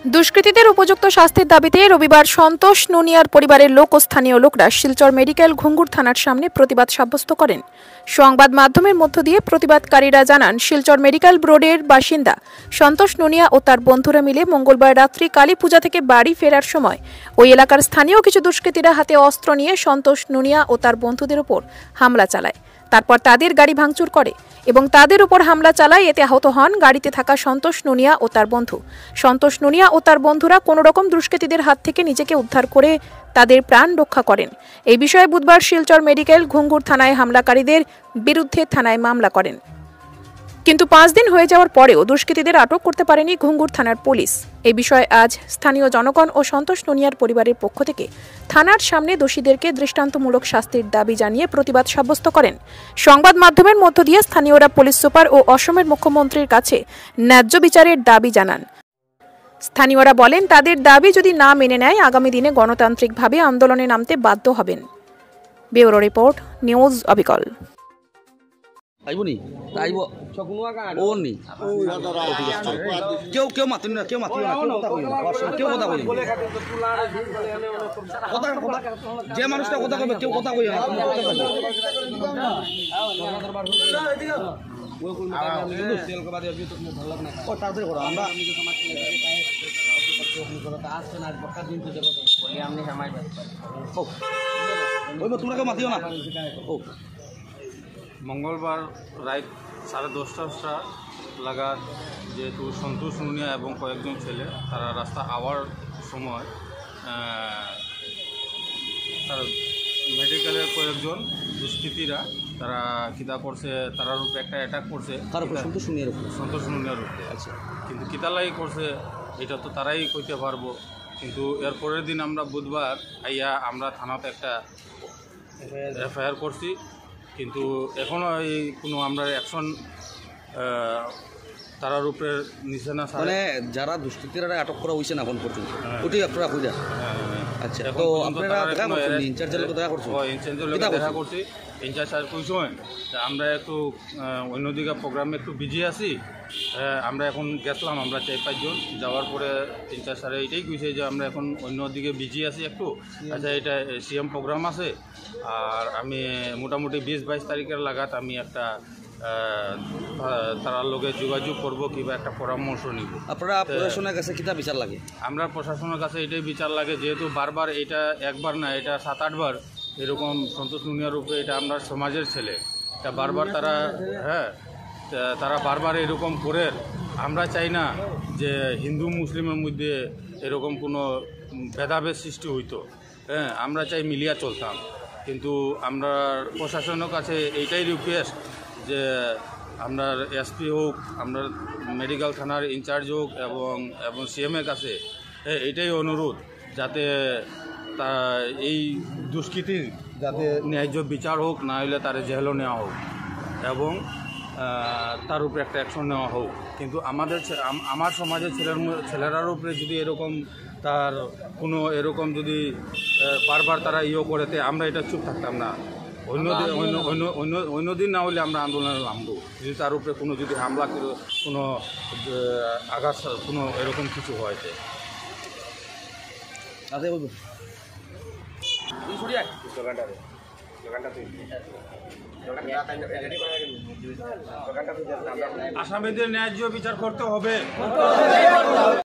দুষ্কৃতীদের উপযুক্ত শাস্তির দাবিতে রবিবার সন্তোষ নুনিয়ার পরিবারের লোক ও স্থানীয় লোকরা শিলচর মেডিকেল ঘুঙ্গুর থানার সামনে প্রতিবাদ সাব্যস্ত করেন। সংবাদ মাধ্যমের মধ্য দিয়ে প্রতিবাদকারীরা জানান, শিলচর মেডিকেল রোডের বাসিন্দা সন্তোষ নুনিয়া ও তার বন্ধুরা মিলে মঙ্গলবার রাত্রি কালী পূজা থেকে বাড়ি ফেরার সময় ওই এলাকার স্থানীয় কিছু দুষ্কৃতীরা হাতে অস্ত্র নিয়ে সন্তোষ নুনিয়া ও তার বন্ধুদের উপর হামলা চালায়। তারপর তাদের গাড়ি ভাঙচুর করে এবং তাদের উপর হামলা চালায়। এতে আহত হন গাড়িতে থাকা সন্তোষ নুনিয়া ও তার বন্ধু। সন্তোষ নুনিয়া ও তার বন্ধুরা কোনো রকম দুষ্কৃতীদের হাত থেকে নিজেকে উদ্ধার করে তাদের প্রাণ রক্ষা করেন। এই বিষয়ে বুধবার শিলচর মেডিকেল ঘুঙ্গুর থানায় হামলাকারীদের বিরুদ্ধে থানায় মামলা করেন, কিন্তু 5 দিন হয়ে যাওয়ার পরেও দুষ্কৃতীদের আটক করতে পারেনি ঘুঙ্গুর থানার পুলিশ। এই বিষয়ে আজ স্থানীয় জনগণ ও সন্তোষ নুনিয়ার পরিবারের পক্ষ থেকে থানার সামনে দোষীদেরকে দৃষ্টান্তমূলক শাস্তির দাবি জানিয়ে প্রতিবাদ সাব্যস্ত করেন। সংবাদ মাধ্যমের মধ্য দিয়ে স্থানীয়রা পুলিশ সুপার ও অসমের মুখ্যমন্ত্রীর কাছে ন্যায্য বিচারের দাবি জানান। স্থানীয়রা বলেন, তাদের দাবি যদি না মেনে নেয় আগামী দিনে গণতান্ত্রিকভাবে আন্দোলনে নামতে বাধ্য হবেন। ব্যুরো রিপোর্ট, নিউজ অবিকল। আইবনি আইব ওনি কেউ কেউ মাতিন না, কেউ মাতিন না, কেউ কথা কই যে মানুষটা কথা কইবে কেউ কথা কই না। তোমরা কেউ মাতিও না। মঙ্গলবার রাত 10:30 লাগাত যেহেতু সন্তোষ নুনিয়া এবং কয়েকজন ছেলে তারা রাস্তা আওয়ার সময় তার মেডিকেলের কয়েকজন দুষ্কৃতীরা তারা কিতা করছে, তারার উপরে একটা অ্যাটাক করছে সন্তোষ নুনিয়ার উপরে। আচ্ছা, কিন্তু কিতালাই করছে এটা তো তারাই কইতে পারবো। কিন্তু এর পরের দিন আমরা বুধবার আইয়া আমরা থানাতে একটা এফআইআর করছি, কিন্তু এখনও এই কোনো আমরা অ্যাকশন তারার উপরে নিচে না। মানে যারা দুষ্কৃতীরা আটক করা হয়েছে না এখন পর্যন্ত ওটাই আপনারা কইরা। আচ্ছা, তো আপনারা দেখা করছেন ইনচার্জের লোক দেখা করছেন? ইনচার্জের লোক দেখা করছি। ইনচার্জ স্যার কইছেন আমরা একটু অন্যদিকে প্রোগ্রামে একটু বিজি আছি, আমরা এখন গেছিলাম আমরা 4-5 জন। যাওয়ার পরে ইনচার্জ স্যার এইটাই কইছে যে আমরা এখন অন্যদিকে বিজি আছি একটু। আচ্ছা, এটা সিএম প্রোগ্রাম আছে আর আমি মোটামুটি 20-22 তারিখের লাগাত আমি একটা তার লগে যোগাযোগ করবো কিংবা একটা পরামর্শ নিব। আপনারা প্রশাসনের কাছে কিতা বিচার লাগে? আমরা প্রশাসনের কাছে এটাই বিচার লাগে, যেহেতু বারবার এটা একবার না, এটা 7-8 বার এরকম সন্তোষ নুনিয়ার উপরে, এটা আমরা সমাজের ছেলে, এটা বারবার তারা তারা বারবার এরকম করে। আমরা চাই না যে হিন্দু মুসলিমের মধ্যে এরকম কোনো ভেদাভেদ সৃষ্টি হইতো। আমরা চাই মিলিয়া চলতাম। কিন্তু আমরা প্রশাসনের কাছে এইটাই রিকোয়েস্ট যে আপনার এসপি হোক, আপনার মেডিকেল থানার ইনচার্জ হোক এবং সিএমের কাছে এইটাই অনুরোধ যাতে তা এই দুষ্কৃতির যাতে ন্যায্য বিচার হোক, না হলে তার জেলও নেওয়া হোক এবং তার উপরে একটা অ্যাকশন নেওয়া হোক। কিন্তু আমার সমাজের ছেলেরার উপরে যদি এরকম তার কোনো এরকম যদি বারবার তারা করেতে আমরা এটা চুপ থাকতাম না। অন্য দিন না হলে আমরা আন্দোলনে নামবো যদি তার উপরে কোনো যদি হামলা কোনো আঘাত কোনো এরকম কিছু হয়েছে। আসামিদের ন্যায্য বিচার করতে হবে।